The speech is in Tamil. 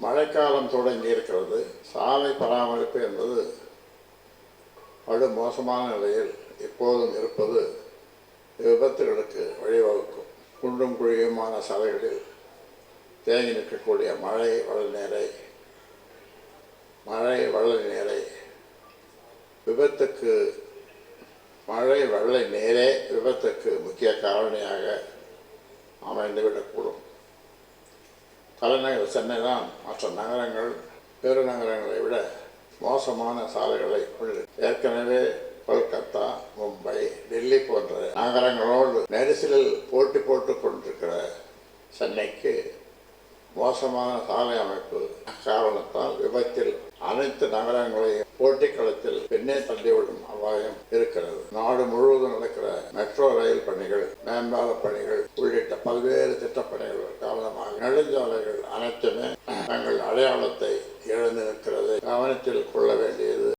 மழைக்காலம் தொடங்கி இருக்கிறது. சாலை பராமரிப்பு என்பது படு மோசமான நிலையில் எப்போதும் இருப்பது விபத்துகளுக்கு வழிவகுக்கும். குண்டும் குழியுமான சாலைகளில் தேங்கி நிற்கக்கூடிய மழை வெள்ள நீரே விபத்துக்கு முக்கிய காரணியாக அமைந்துவிடக்கூடும். தலைநகர் சென்னை தான் மற்ற நகரங்கள் பெருநகரங்களை விட மோசமான சாலைகளை கொண்டிருக்கிறது. ஏற்கனவே கொல்கத்தா, மும்பை, டெல்லி போன்ற நகரங்களோடு நெரிசலில் போட்டி போட்டு கொண்டிருக்கிற சென்னைக்கு மோசமான சாலை அமைப்பு காரணத்தால் விபத்தில் அனைத்து நகரங்களையும் போட்டி களத்தில் பின்னே தள்ளிவிடும் அபாயம் இருக்கிறது. நாடு முழுவதும் நடக்கிற மெட்ரோ ரயில் பணிகள், மேம்பால பணிகள் உள்ளிட்ட பல்வேறு திட்டப்பணிகள் காரணமாக நெடுஞ்சாலைகள் அனைத்துமே தங்கள் அடையாளத்தை இழந்து நிற்கிறது. கவனத்தில் கொள்ள வேண்டிய